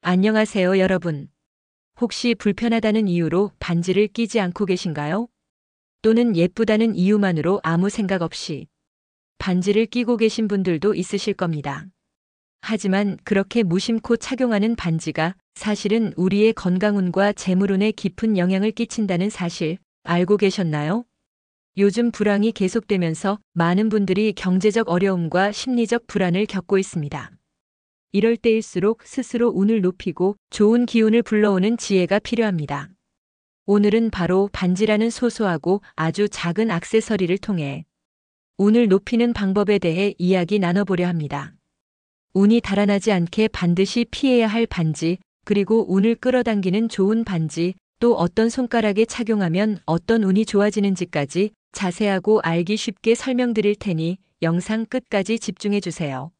안녕하세요, 여러분. 혹시 불편하다는 이유로 반지를 끼지 않고 계신가요? 또는 예쁘다는 이유만으로 아무 생각 없이 반지를 끼고 계신 분들도 있으실 겁니다. 하지만 그렇게 무심코 착용하는 반지가 사실은 우리의 건강운과 재물운에 깊은 영향을 끼친다는 사실 알고 계셨나요? 요즘 불황이 계속되면서 많은 분들이 경제적 어려움과 심리적 불안을 겪고 있습니다. 이럴 때일수록 스스로 운을 높이고 좋은 기운을 불러오는 지혜가 필요합니다. 오늘은 바로 반지라는 소소하고 아주 작은 액세서리를 통해 운을 높이는 방법에 대해 이야기 나눠보려 합니다. 운이 달아나지 않게 반드시 피해야 할 반지, 그리고 운을 끌어당기는 좋은 반지, 또 어떤 손가락에 착용하면 어떤 운이 좋아지는지까지 자세하고 알기 쉽게 설명드릴 테니 영상 끝까지 집중해 주세요.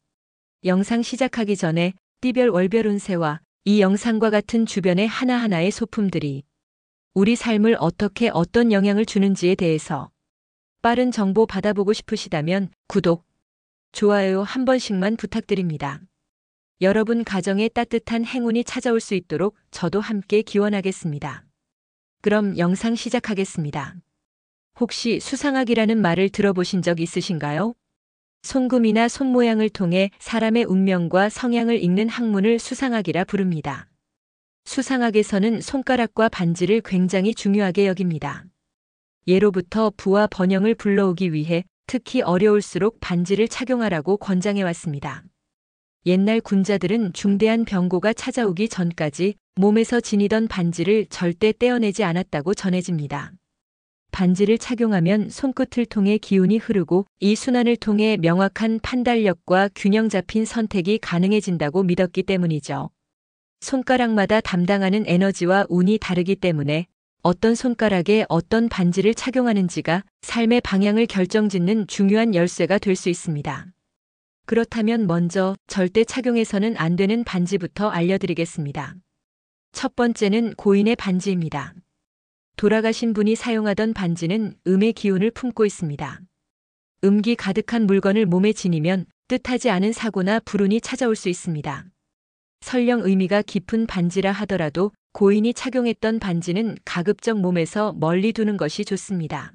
영상 시작하기 전에 띠별 월별 운세와 이 영상과 같은 주변의 하나하나의 소품들이 우리 삶을 어떻게 어떤 영향을 주는지에 대해서 빠른 정보 받아보고 싶으시다면 구독, 좋아요 한 번씩만 부탁드립니다. 여러분 가정에 따뜻한 행운이 찾아올 수 있도록 저도 함께 기원하겠습니다. 그럼 영상 시작하겠습니다. 혹시 수상학이라는 말을 들어보신 적 있으신가요? 손금이나 손모양을 통해 사람의 운명과 성향을 읽는 학문을 수상학이라 부릅니다. 수상학에서는 손가락과 반지를 굉장히 중요하게 여깁니다. 예로부터 부와 번영을 불러오기 위해 특히 어려울수록 반지를 착용하라고 권장해 왔습니다. 옛날 군자들은 중대한 병고가 찾아오기 전까지 몸에서 지니던 반지를 절대 떼어내지 않았다고 전해집니다. 반지를 착용하면 손끝을 통해 기운이 흐르고 이 순환을 통해 명확한 판단력과 균형 잡힌 선택이 가능해진다고 믿었기 때문이죠. 손가락마다 담당하는 에너지와 운이 다르기 때문에 어떤 손가락에 어떤 반지를 착용하는지가 삶의 방향을 결정짓는 중요한 열쇠가 될 수 있습니다. 그렇다면 먼저 절대 착용해서는 안 되는 반지부터 알려드리겠습니다. 첫 번째는 고인의 반지입니다. 돌아가신 분이 사용하던 반지는 음의 기운을 품고 있습니다. 음기 가득한 물건을 몸에 지니면 뜻하지 않은 사고나 불운이 찾아올 수 있습니다. 설령 의미가 깊은 반지라 하더라도 고인이 착용했던 반지는 가급적 몸에서 멀리 두는 것이 좋습니다.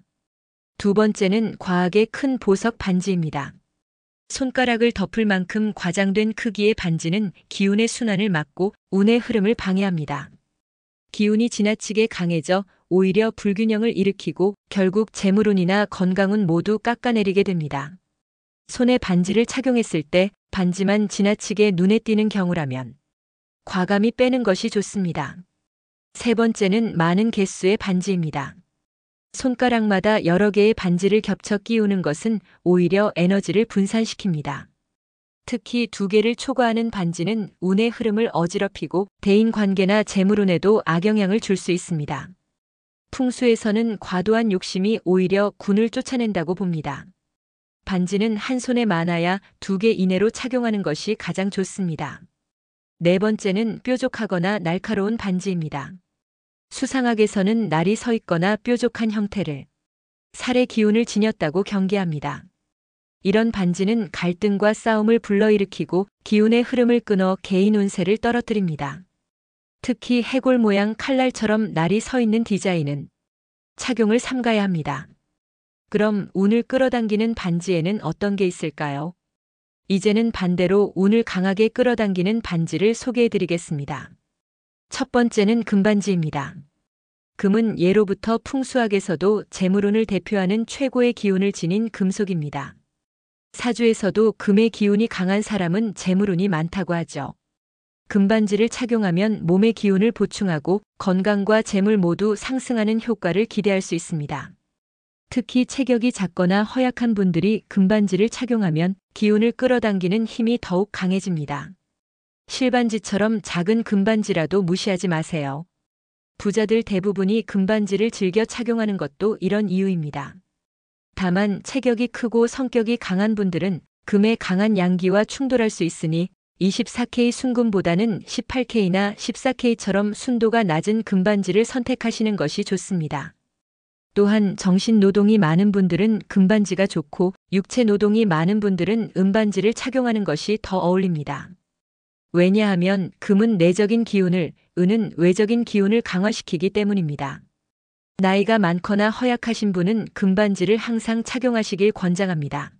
두 번째는 과하게 큰 보석 반지입니다. 손가락을 덮을 만큼 과장된 크기의 반지는 기운의 순환을 막고 운의 흐름을 방해합니다. 기운이 지나치게 강해져 오히려 불균형을 일으키고 결국 재물운이나 건강운 모두 깎아내리게 됩니다. 손에 반지를 착용했을 때 반지만 지나치게 눈에 띄는 경우라면 과감히 빼는 것이 좋습니다. 세 번째는 많은 개수의 반지입니다. 손가락마다 여러 개의 반지를 겹쳐 끼우는 것은 오히려 에너지를 분산시킵니다. 특히 두 개를 초과하는 반지는 운의 흐름을 어지럽히고 대인관계나 재물운에도 악영향을 줄 수 있습니다. 풍수에서는 과도한 욕심이 오히려 군을 쫓아낸다고 봅니다. 반지는 한 손에 많아야 두 개 이내로 착용하는 것이 가장 좋습니다. 네 번째는 뾰족하거나 날카로운 반지입니다. 수상학에서는 날이 서 있거나 뾰족한 형태를 살의 기운을 지녔다고 경계합니다. 이런 반지는 갈등과 싸움을 불러일으키고 기운의 흐름을 끊어 개인 운세를 떨어뜨립니다. 특히 해골 모양 칼날처럼 날이 서 있는 디자인은 착용을 삼가야 합니다. 그럼 운을 끌어당기는 반지에는 어떤 게 있을까요? 이제는 반대로 운을 강하게 끌어당기는 반지를 소개해 드리겠습니다. 첫 번째는 금반지입니다. 금은 예로부터 풍수학에서도 재물운을 대표하는 최고의 기운을 지닌 금속입니다. 사주에서도 금의 기운이 강한 사람은 재물운이 많다고 하죠. 금반지를 착용하면 몸의 기운을 보충하고 건강과 재물 모두 상승하는 효과를 기대할 수 있습니다. 특히 체격이 작거나 허약한 분들이 금반지를 착용하면 기운을 끌어당기는 힘이 더욱 강해집니다. 실반지처럼 작은 금반지라도 무시하지 마세요. 부자들 대부분이 금반지를 즐겨 착용하는 것도 이런 이유입니다. 다만 체격이 크고 성격이 강한 분들은 금의 강한 양기와 충돌할 수 있으니 24K 순금보다는 18K나 14K처럼 순도가 낮은 금반지를 선택하시는 것이 좋습니다. 또한 정신 노동이 많은 분들은 금반지가 좋고 육체 노동이 많은 분들은 은반지를 착용하는 것이 더 어울립니다. 왜냐하면 금은 내적인 기운을, 은은 외적인 기운을 강화시키기 때문입니다. 나이가 많거나 허약하신 분은 금반지를 항상 착용하시길 권장합니다.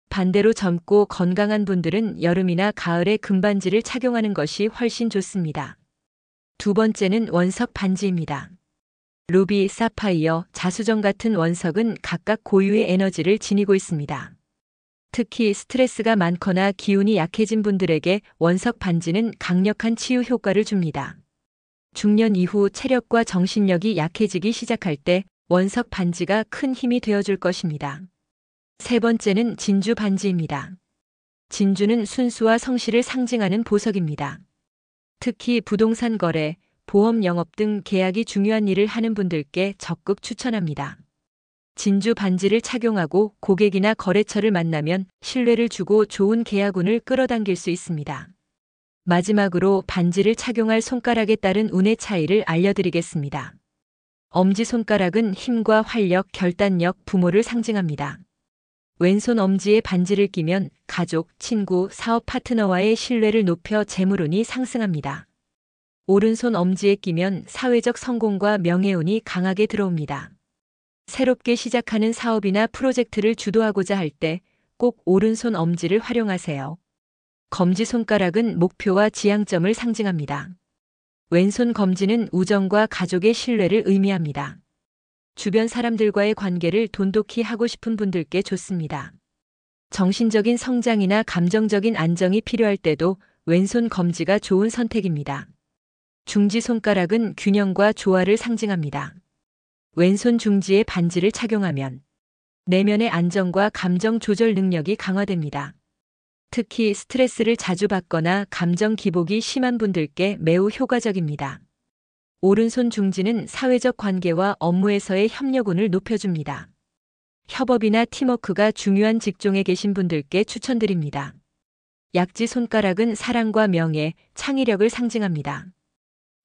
반대로 젊고 건강한 분들은 여름이나 가을에 금반지를 착용하는 것이 훨씬 좋습니다. 두 번째는 원석 반지입니다. 루비, 사파이어, 자수정 같은 원석은 각각 고유의 에너지를 지니고 있습니다. 특히 스트레스가 많거나 기운이 약해진 분들에게 원석 반지는 강력한 치유 효과를 줍니다. 중년 이후 체력과 정신력이 약해지기 시작할 때 원석 반지가 큰 힘이 되어줄 것입니다. 세 번째는 진주 반지입니다. 진주는 순수와 성실을 상징하는 보석입니다. 특히 부동산 거래, 보험 영업 등 계약이 중요한 일을 하는 분들께 적극 추천합니다. 진주 반지를 착용하고 고객이나 거래처를 만나면 신뢰를 주고 좋은 계약운을 끌어당길 수 있습니다. 마지막으로 반지를 착용할 손가락에 따른 운의 차이를 알려드리겠습니다. 엄지손가락은 힘과 활력, 결단력, 부모를 상징합니다. 왼손 엄지에 반지를 끼면 가족, 친구, 사업 파트너와의 신뢰를 높여 재물운이 상승합니다. 오른손 엄지에 끼면 사회적 성공과 명예운이 강하게 들어옵니다. 새롭게 시작하는 사업이나 프로젝트를 주도하고자 할 때 꼭 오른손 엄지를 활용하세요. 검지손가락은 목표와 지향점을 상징합니다. 왼손 검지는 우정과 가족의 신뢰를 의미합니다. 주변 사람들과의 관계를 돈독히 하고 싶은 분들께 좋습니다. 정신적인 성장이나 감정적인 안정이 필요할 때도 왼손 검지가 좋은 선택입니다. 중지 손가락은 균형과 조화를 상징합니다. 왼손 중지에 반지를 착용하면 내면의 안정과 감정 조절 능력이 강화됩니다. 특히 스트레스를 자주 받거나 감정 기복이 심한 분들께 매우 효과적입니다. 오른손 중지는 사회적 관계와 업무에서의 협력운을 높여줍니다. 협업이나 팀워크가 중요한 직종에 계신 분들께 추천드립니다. 약지 손가락은 사랑과 명예, 창의력을 상징합니다.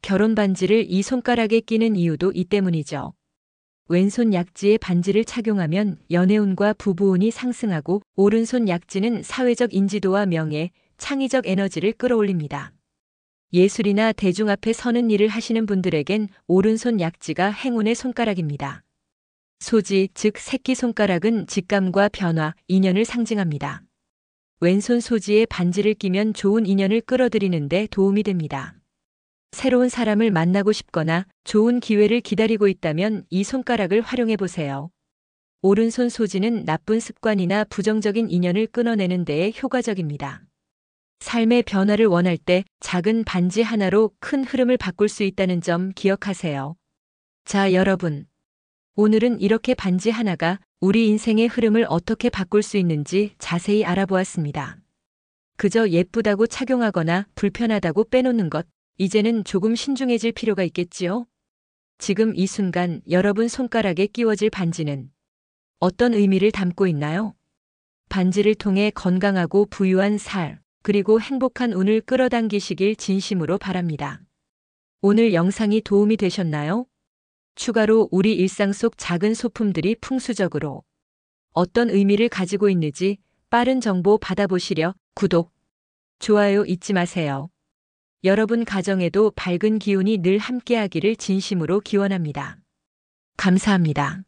결혼 반지를 이 손가락에 끼는 이유도 이 때문이죠. 왼손 약지에 반지를 착용하면 연애운과 부부운이 상승하고 오른손 약지는 사회적 인지도와 명예, 창의적 에너지를 끌어올립니다. 예술이나 대중 앞에 서는 일을 하시는 분들에겐 오른손 약지가 행운의 손가락입니다. 소지, 즉 새끼손가락은 직감과 변화, 인연을 상징합니다. 왼손 소지에 반지를 끼면 좋은 인연을 끌어들이는 데 도움이 됩니다. 새로운 사람을 만나고 싶거나 좋은 기회를 기다리고 있다면 이 손가락을 활용해 보세요. 오른손 소지는 나쁜 습관이나 부정적인 인연을 끊어내는 데에 효과적입니다. 삶의 변화를 원할 때 작은 반지 하나로 큰 흐름을 바꿀 수 있다는 점 기억하세요. 자, 여러분. 오늘은 이렇게 반지 하나가 우리 인생의 흐름을 어떻게 바꿀 수 있는지 자세히 알아보았습니다. 그저 예쁘다고 착용하거나 불편하다고 빼놓는 것, 이제는 조금 신중해질 필요가 있겠지요? 지금 이 순간 여러분 손가락에 끼워질 반지는 어떤 의미를 담고 있나요? 반지를 통해 건강하고 부유한 살, 그리고 행복한 운을 끌어당기시길 진심으로 바랍니다. 오늘 영상이 도움이 되셨나요? 추가로 우리 일상 속 작은 소품들이 풍수적으로 어떤 의미를 가지고 있는지 빠른 정보 받아보시려 구독, 좋아요 잊지 마세요. 여러분 가정에도 밝은 기운이 늘 함께하기를 진심으로 기원합니다. 감사합니다.